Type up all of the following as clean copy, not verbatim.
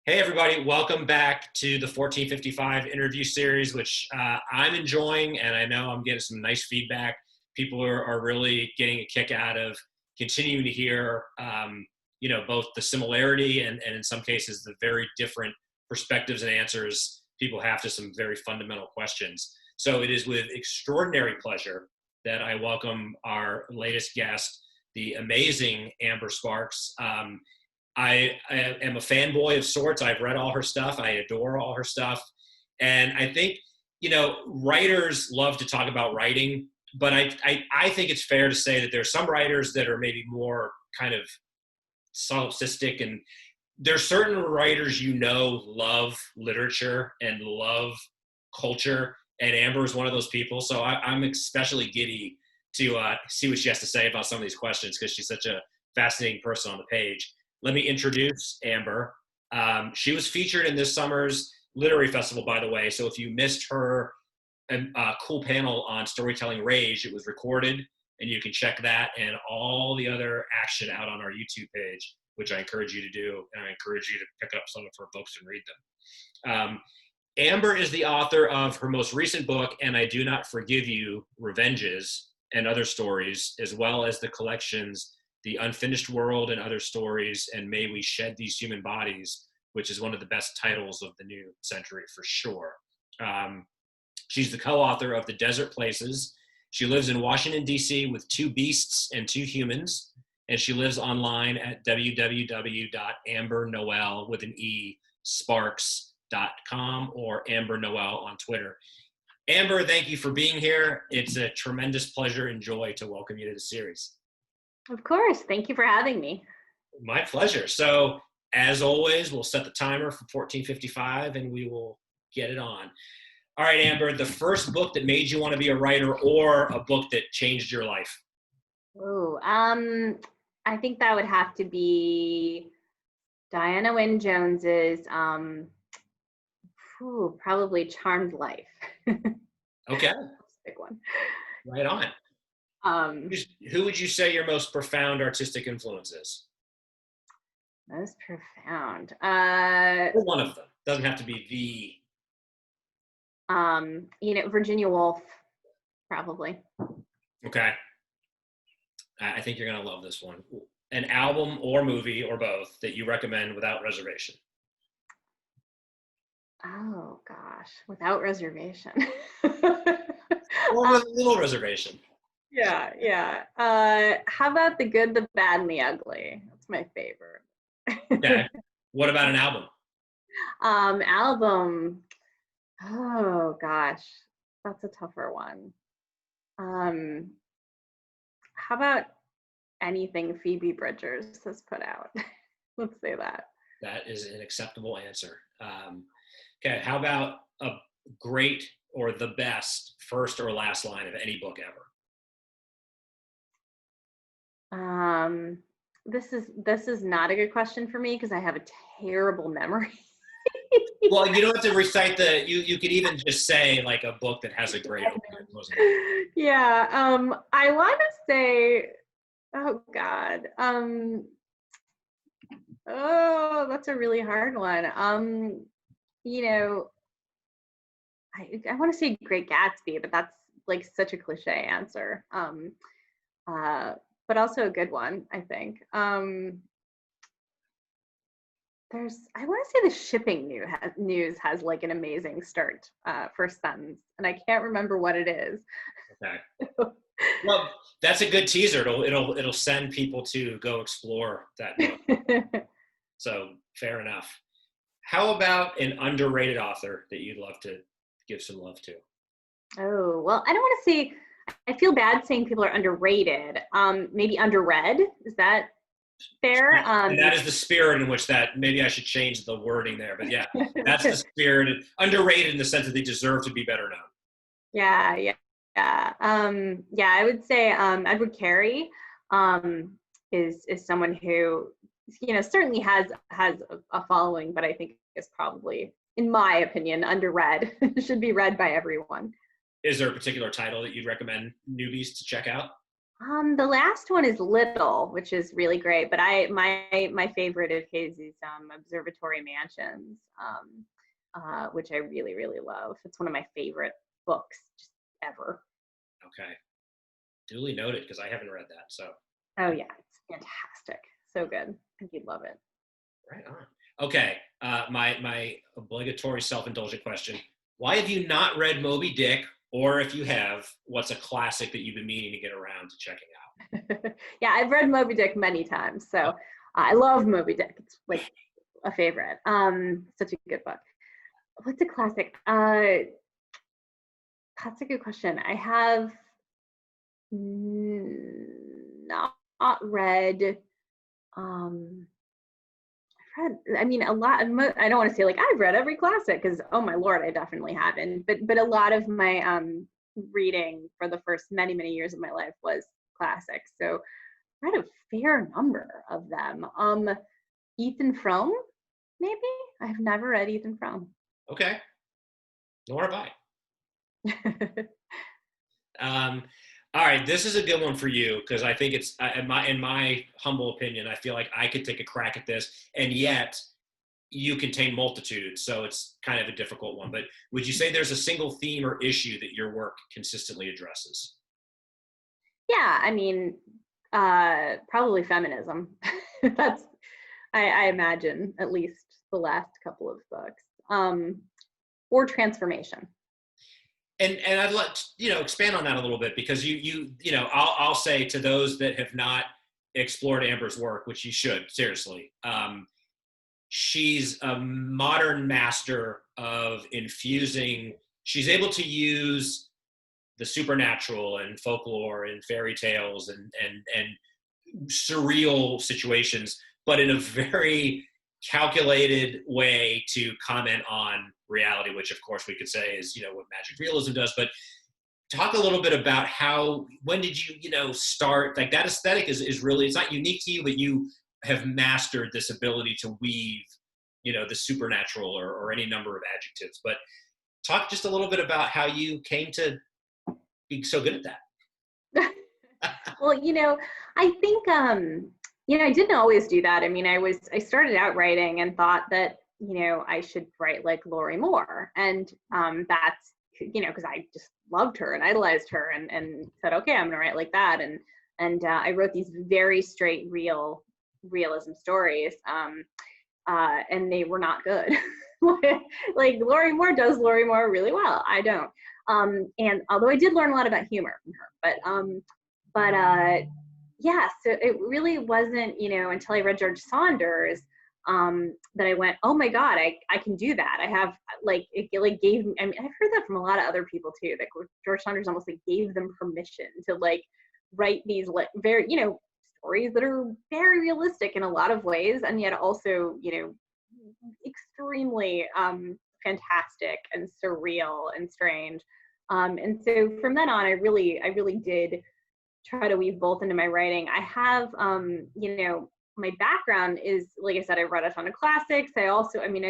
Hey, everybody. Welcome back to the 1455 interview series, which I'm enjoying, and I know I'm getting some nice feedback. People are really getting a kick out of continuing to hear, both the similarity and in some cases, the very different perspectives and answers people have to some very fundamental questions. So it is with extraordinary pleasure that I welcome our latest guest, the amazing Amber Sparks. I am a fanboy of sorts. I've read all her stuff. I adore all her stuff. And I think, writers love to talk about writing, but I think it's fair to say that there's some writers that are maybe more kind of solipsistic, and there's certain writers love literature and love culture, and Amber is one of those people. So I'm especially giddy to see what she has to say about some of these questions because she's such a fascinating person on the page. Let me introduce Amber. She was featured in this summer's literary festival, by the way. So if you missed her cool panel on Storytelling Rage, it was recorded, and you can check that and all the other action out on our YouTube page, which I encourage you to do, and I encourage you to pick up some of her books and read them. Amber is the author of her most recent book, And I Do Not Forgive You, Revenges and Other Stories, as well as the collections The Unfinished World and Other Stories, and May We Shed These Human Bodies, which is one of the best titles of the new century for sure. She's the co-author of The Desert Places. She lives in Washington, D.C. with 2 beasts and 2 humans, and she lives online at www.ambernoel with an E, sparks.com, or Amber Noel on Twitter. Amber, thank you for being here. It's a tremendous pleasure and joy to welcome you to the series. Of course. Thank you for having me. My pleasure. So, as always, we'll set the timer for 1455 and we will get it on. All right, Amber, the first book that made you want to be a writer or a book that changed your life? Oh, I think that would have to be Diana Wynne Jones's probably Charmed Life. Okay. That's a big one. Right on. Who would you say your most profound artistic influence is? Most profound. Or one of them. Doesn't have to be the. Virginia Woolf, probably. Okay. I think you're going to love this one. An album or movie or both that you recommend without reservation. Oh, gosh. Without reservation. Or with a little reservation. Yeah. How about The Good, the Bad, and the Ugly? That's my favorite. Okay. What about an album? Album. Oh gosh, that's a tougher one. How about anything Phoebe Bridgers has put out? Let's say that. That is an acceptable answer. Okay. How about a great or the best first or last line of any book ever? This is not a good question for me because I have a terrible memory. Well, you don't have to recite you could even just say like a book that has a great opening. Yeah. I want to say, oh God. Oh, that's a really hard one. I want to say Great Gatsby, but that's like such a cliche answer. But also a good one, I think. I want to say the shipping news has like an amazing start, first sentence, and I can't remember what it is. Okay. Well, that's a good teaser. It'll send people to go explore that book. So fair enough. How about an underrated author that you'd love to give some love to? Oh, well, I don't want to say, I feel bad saying people are underrated. Maybe underread. Is that fair? And that is the spirit in which that, maybe I should change the wording there, but yeah, that's the spirit. Underrated in the sense that they deserve to be better known. Yeah. I would say Edward Carey is someone who, certainly has a following, but I think is probably, in my opinion, underread. Should be read by everyone. Is there a particular title that you'd recommend newbies to check out? The last one is Little, which is really great, but my favorite of his is Observatory Mansions, which I really really love. It's one of my favorite books just ever. Okay, duly noted because I haven't read that. So Oh yeah, it's fantastic, so good. I think you'd love it. right on. Okay, my obligatory self-indulgent question: why have you not read Moby Dick? Or if you have, what's a classic that you've been meaning to get around to checking Yeah, I've read Moby Dick many times, so out? I love Moby Dick. It's like a favorite. Such a good book. What's a classic? That's a good question. I have not read. Um, I've read. I mean, a lot. I don't want to say like I've read every classic because oh my lord, I definitely haven't. But a lot of my reading for the first many years of my life was classics. So I read a fair number of them. Ethan Frome, maybe. I've never read Ethan Frome. Okay, nor have I. Um, all right, this is a good one for you because I think it's in my humble opinion, I feel like I could take a crack at this, and yet you contain multitudes, so it's kind of a difficult one. But would you say there's a single theme or issue that your work consistently addresses? Yeah, I mean, probably feminism. That's I imagine at least the last couple of books, or transformation. And I'd like expand on that a little bit because I'll say to those that have not explored Amber's work, which you should seriously. She's a modern master of infusing. She's able to use the supernatural and folklore and fairy tales and surreal situations, but in a very calculated way to comment on reality, which of course we could say is what magic realism does. But talk a little bit about when did you start, like, that aesthetic is really, it's not unique to you, but you have mastered this ability to weave the supernatural or any number of adjectives. But talk just a little bit about how you came to be so good at that. Well, I think I didn't always do that. I mean, I started out writing and thought that I should write like Lori Moore, and that's because I just loved her and idolized her, and said, okay, I'm gonna write like that, and I wrote these very straight realism stories, and they were not good. Like Lori Moore does Lori Moore really well. I don't. And although I did learn a lot about humor from her, but yeah, so it really wasn't, until I read George Saunders, that I went, oh my God, I can do that. I have it gave me, I mean, I've heard that from a lot of other people too, that George Saunders almost like gave them permission to like write these like very, stories that are very realistic in a lot of ways, and yet also, extremely fantastic and surreal and strange. And so from then on, I really did try to weave both into my writing. I have, my background is, like I said, I read a ton of classics. I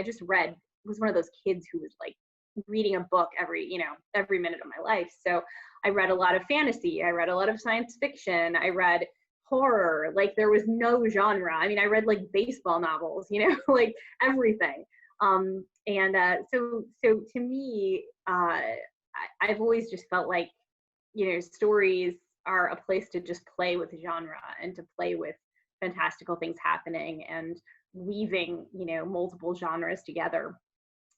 just was one of those kids who was like reading a book every minute of my life. So I read a lot of fantasy. I read a lot of science fiction. I read horror. Like there was no genre. I mean, I read like baseball novels, like everything. So to me, I've always just felt like, stories are a place to just play with genre and to play with fantastical things happening and weaving, multiple genres together.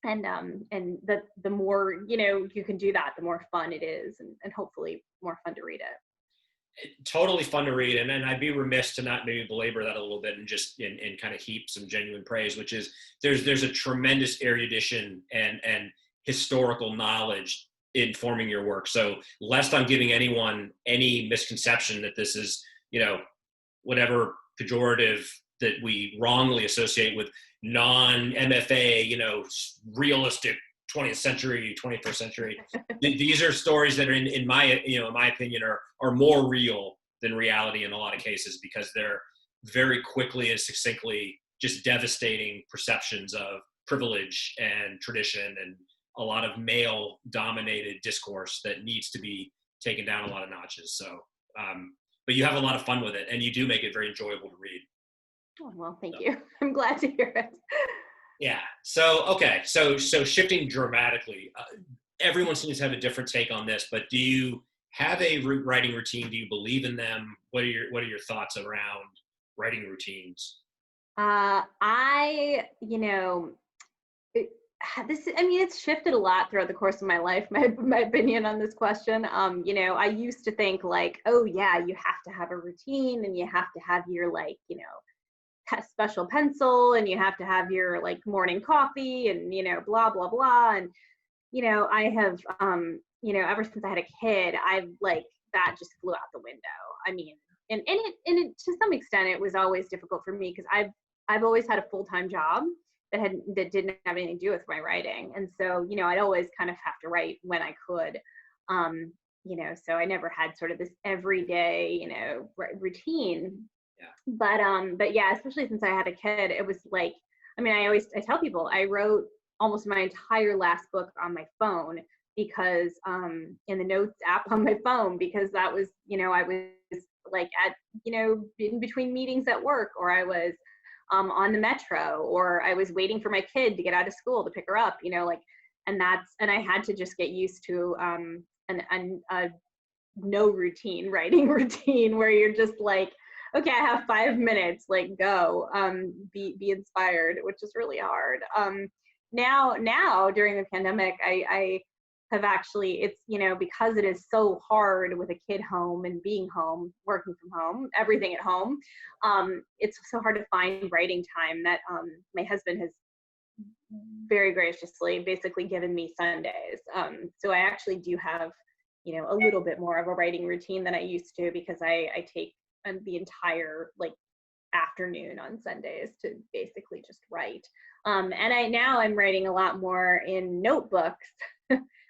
And the more, you can do that, the more fun it is, and hopefully more fun to read it. Totally fun to read, and I'd be remiss to not maybe belabor that a little bit and just and kind of heap some genuine praise, which is there's a tremendous erudition and historical knowledge in forming your work. So lest I'm giving anyone any misconception that this is whatever pejorative that we wrongly associate with non-MFA realistic 20th century, 21st century. These are stories that are in my opinion are more real than reality in a lot of cases, because they're very quickly and succinctly just devastating perceptions of privilege and tradition and a lot of male dominated discourse that needs to be taken down a lot of notches. So, but you have a lot of fun with it, and you do make it very enjoyable to read. Oh, well, So, thank you. I'm glad to hear it. yeah. So okay. So shifting dramatically, everyone seems to have a different take on this, but do you have a writing routine? Do you believe in them? What are your thoughts around writing routines? You know, it, I mean, it's shifted a lot throughout the course of my life, my opinion on this question. You know, I used to think like, oh yeah, you have to have a routine and you have to have your like, you know, special pencil and you have to have your like morning coffee and, you know, blah, blah, blah. And, you know, I have, you know, ever since I had a kid, I've like, that just flew out the window. I mean, and it to some extent, it was always difficult for me because I've always had a full-time job that didn't have anything to do with my writing. And so, you know, I'd always kind of have to write when I could. You know, so I never had sort of this everyday, you know, routine. Yeah. But yeah, especially since I had a kid, it was like, I mean, I tell people I wrote almost my entire last book on my phone because in the notes app on my phone, because that was, you know, I was like at, you know, in between meetings at work, or I was on the metro, or I was waiting for my kid to get out of school to pick her up, you know, like, and I had to just get used to a no routine writing routine where you're just like, okay, I have 5 minutes, like go, be inspired, which is really hard. Now during the pandemic, I have actually, it's, you know, because it is so hard with a kid home and being home, working from home, everything at home, it's so hard to find writing time that my husband has very graciously basically given me Sundays. So I actually do have, you know, a little bit more of a writing routine than I used to, because I take the entire like afternoon on Sundays to basically just write. And I'm writing a lot more in notebooks.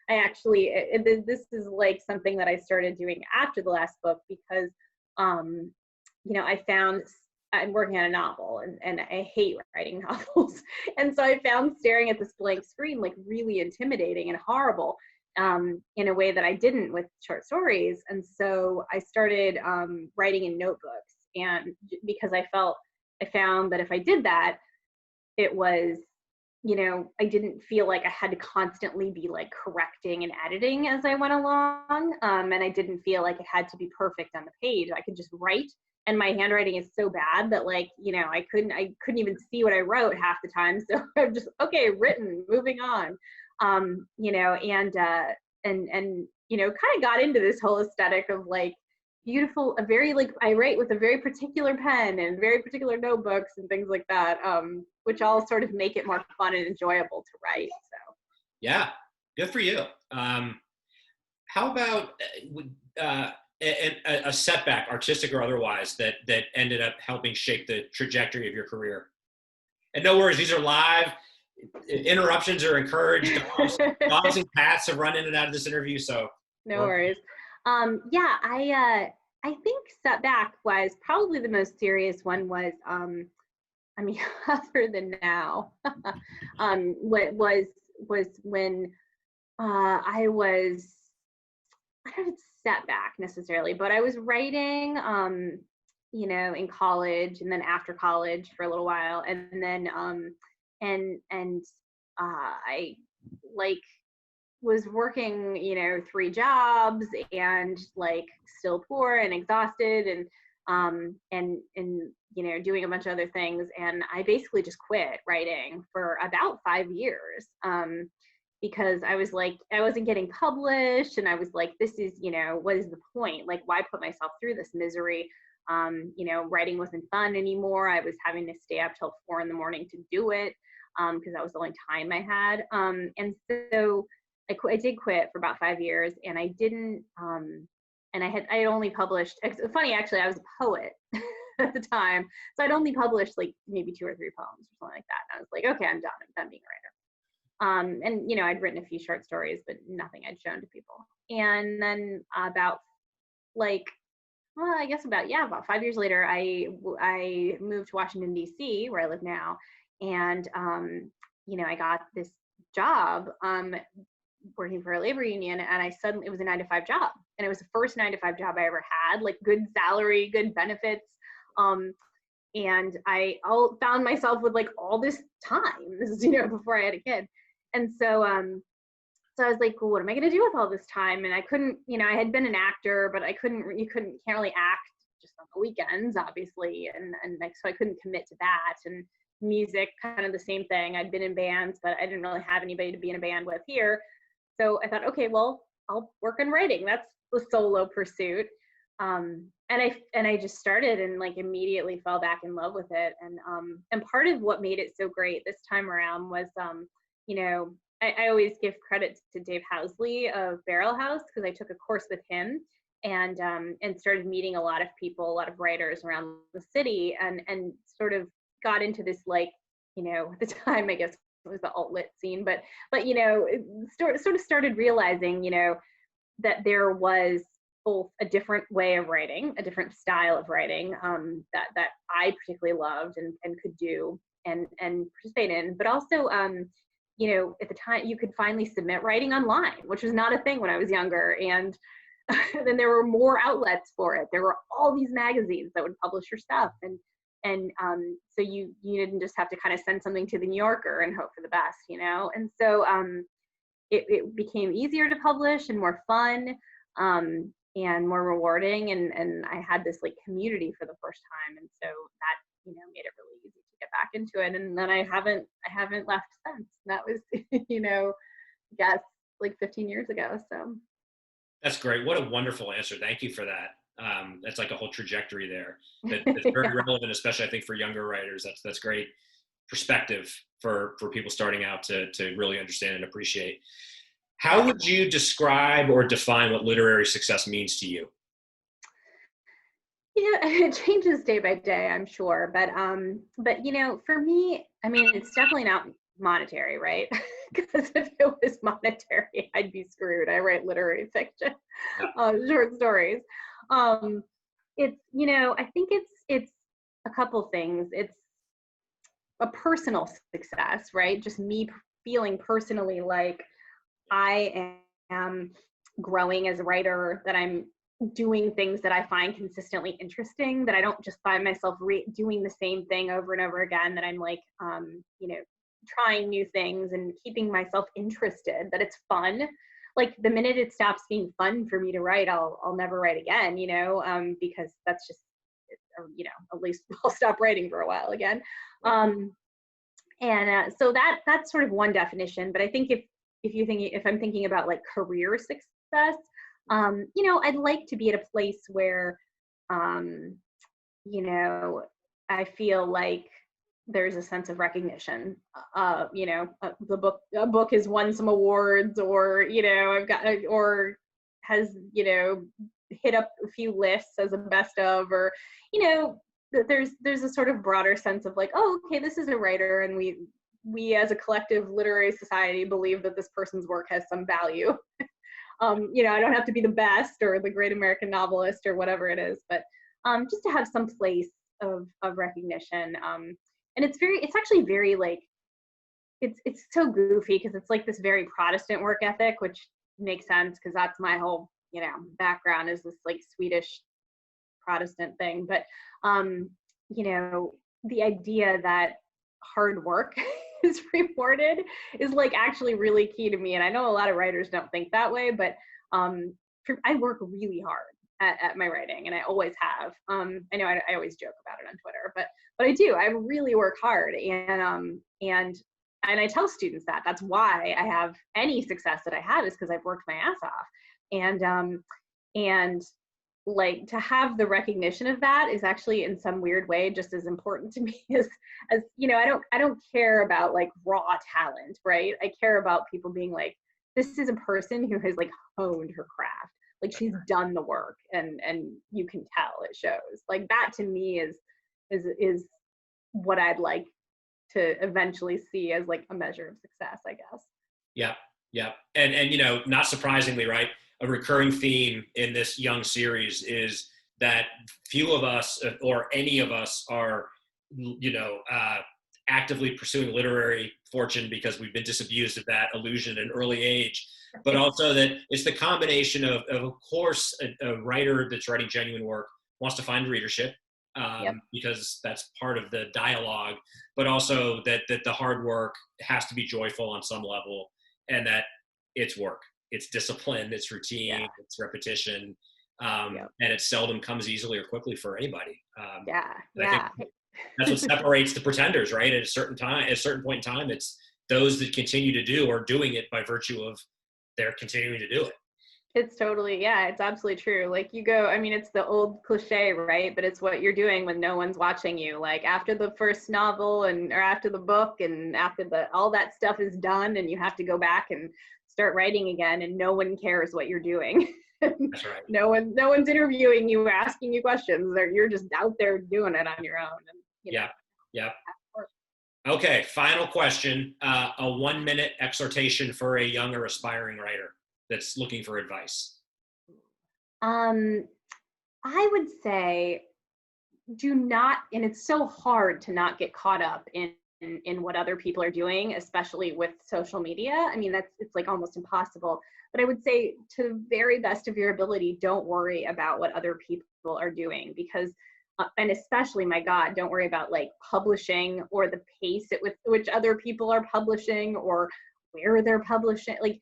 I actually, this is like something that I started doing after the last book because, you know, I found I'm working on a novel and I hate writing novels. And so I found staring at this blank screen like really intimidating and horrible, in a way that I didn't with short stories. And so I started writing in notebooks, and because I found that if I did that, it was, you know, I didn't feel like I had to constantly be like correcting and editing as I went along. And I didn't feel like it had to be perfect on the page. I could just write, and my handwriting is so bad that, like, you know, I couldn't even see what I wrote half the time. So I'm just, okay, written, moving on. You know, and you know, kind of got into this whole aesthetic of like beautiful, a very like, I write with a very particular pen and very particular notebooks and things like that, which all sort of make it more fun and enjoyable to write. So Yeah, good for you. How about a setback, artistic or otherwise, that ended up helping shape the trajectory of your career? And no worries, these are live. Interruptions are encouraged. Dogs and cats have run in and out of this interview, so no worries. Yeah, I think setback wise, probably the most serious one was, I mean, other than now, what was when I was, I don't know if it's setback necessarily, but I was writing, you know, in college and then after college for a little while, and then and I like was working, you know, 3 jobs and like still poor and exhausted, and you know, doing a bunch of other things, and I basically just quit writing for about 5 years, because I was like, I wasn't getting published, and I was like, this is, you know, what is the point? Like, why put myself through this misery? You know, writing wasn't fun anymore. I was having to stay up till 4 a.m. to do it, because that was the only time I had. And so I did quit for about 5 years, and I didn't, and I had only published, it's funny actually, I was a poet at the time. So I'd only published like maybe 2 or 3 poems or something like that. And I was like, okay, I'm done being a writer. And you know, I'd written a few short stories, but nothing I'd shown to people. And then about like, well, I guess about 5 years later, I moved to Washington, D.C., where I live now. And, you know, I got this job working for a labor union, and it was a 9-to-5 job. and it was the first 9-to-5 job I ever had, like good salary, good benefits. And I found myself with like all this time. This is, before I had a kid. And so I was like, well, what am I going to do with all this time? And I couldn't, I had been an actor, but can't really act just on the weekends, obviously. And like, so I couldn't commit to that. And music, kind of the same thing. I'd been in bands, but I didn't really have anybody to be in a band with here. So I thought, okay, well, I'll work on writing. That's the solo pursuit. And I just started and like immediately fell back in love with it. And part of what made it so great this time around was, I always give credit to Dave Housley of Barrel House, because I took a course with him and started meeting a lot of people, a lot of writers around the city, and sort of got into this, like, at the time, I guess it was the alt-lit scene, but sort of started realizing, that there was both a different way of writing, a different style of writing that I particularly loved and could do and participate in, but also, at the time you could finally submit writing online, which was not a thing when I was younger. And then there were more outlets for it. There were all these magazines that would publish your stuff. And so you didn't just have to kind of send something to the New Yorker and hope for the best, And so it became easier to publish and more fun and more rewarding. And I had this like community for the first time. And so that, made it really easy to get back into it. And then I haven't left since. That was, I guess like 15 years ago. So. That's great. What a wonderful answer. Thank you for that. That's like a whole trajectory there. That's very Yeah. relevant, especially I think for younger writers. That's great perspective for people starting out to really understand and appreciate. How would you describe or define what literary success means to you? It changes day by day, I'm sure. But for me, I mean, it's definitely not monetary, right? Because if it was monetary, I'd be screwed. I write literary fiction, short stories. It's, I think it's a couple things. It's a personal success, right? Just me feeling personally like I am growing as a writer, that I'm doing things that I find consistently interesting, that I don't just find myself doing the same thing over and over again, that I'm like, trying new things and keeping myself interested, that it's fun. Like the minute it stops being fun for me to write, I'll never write again, because that's just, at least I'll stop writing for a while again. So that's sort of one definition. But I think if I'm thinking about like career success, I'd like to be at a place where, I feel like there's a sense of recognition. A book has won some awards, or I've got, or has hit up a few lists as a best of, or there's a sort of broader sense of like, oh, okay, this is a writer, and we as a collective literary society believe that this person's work has some value. I don't have to be the best or the great American novelist or whatever it is, but just to have some place of recognition. And it's actually very like, it's so goofy, because it's like this very Protestant work ethic, which makes sense because that's my whole, background, is this like Swedish Protestant thing. But, the idea that hard work is rewarded is like actually really key to me. And I know a lot of writers don't think that way, but I work really hard at my writing, and I always have. I know I always joke about it on Twitter, but I do. I really work hard, and I tell students that that's why I have any success that I have, is because I've worked my ass off. And like to have the recognition of that is actually in some weird way just as important to me as I don't care about like raw talent, right? I care about people being like, this is a person who has like honed her craft, like she's done the work, and you can tell it shows. Like that to me is what I'd like to eventually see as like a measure of success, I guess. Yeah. And not surprisingly, right, a recurring theme in this young series is that few of us, or any of us, are actively pursuing literary fortune because we've been disabused of that illusion at an early age, but also that it's the combination of course, a writer that's writing genuine work wants to find readership, Yep. because that's part of the dialogue, but also that the hard work has to be joyful on some level, and that it's work, it's discipline, it's routine, Yeah. it's repetition, Yep. and it seldom comes easily or quickly for anybody. Yeah. And I think Yeah. that's what separates the pretenders, right? At a certain time, at a certain point in time, it's those that continue to do are doing it by virtue of their continuing to do it. It's totally, yeah, it's absolutely true. Like you go, I mean, it's the old cliche, right? But it's what you're doing when no one's watching you. Like after the first novel and or after the book and after the all that stuff is done and you have to go back and start writing again and no one cares what you're doing. That's right. No one's interviewing you, asking you questions. You're just out there doing it on your own. And Yeah. Yeah. Okay. Final question. A 1-minute exhortation for a young or aspiring writer that's looking for advice. Um, I would say do not, and it's so hard to not get caught up in what other people are doing, especially with social media. I mean, it's like almost impossible. But I would say to the very best of your ability, don't worry about what other people are doing because and especially, my God, don't worry about like publishing or the pace at with which other people are publishing or where they're publishing. Like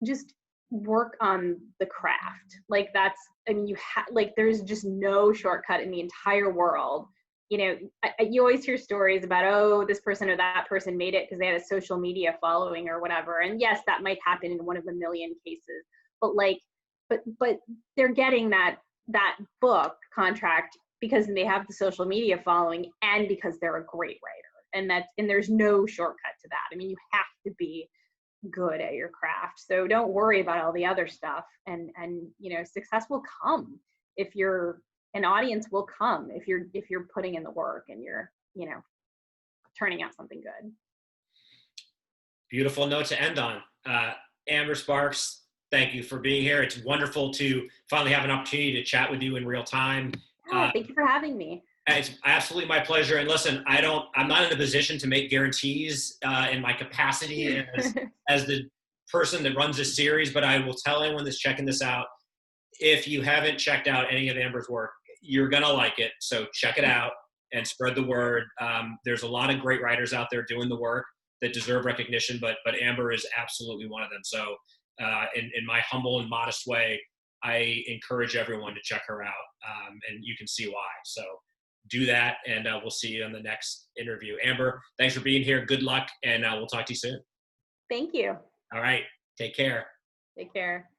just work on the craft. Like that's, I mean, like there's just no shortcut in the entire world. You know, you always hear stories about, oh, this person or that person made it because they had a social media following or whatever. And yes, that might happen in one of a million cases. But like, but they're getting that book contract because they have the social media following and because they're a great writer. And there's no shortcut to that. I mean, you have to be good at your craft, so don't worry about all the other stuff, and you know, success will come if you're an audience will come if you're putting in the work and you're, you know, turning out something good. Beautiful note to end on. Amber Sparks, thank you for being here. It's wonderful to finally have an opportunity to chat with you in real time. Yeah, thank you for having me. It's absolutely my pleasure. And listen, I'm not in a position to make guarantees in my capacity as the person that runs this series, but I will tell anyone that's checking this out, if you haven't checked out any of Amber's work, you're going to like it. So check it out and spread the word. There's a lot of great writers out there doing the work that deserve recognition, but Amber is absolutely one of them. So in my humble and modest way, I encourage everyone to check her out, and you can see why. So do that, and we'll see you on the next interview. Amber, thanks for being here. Good luck, and we'll talk to you soon. Thank you. All right. Take care. Take care.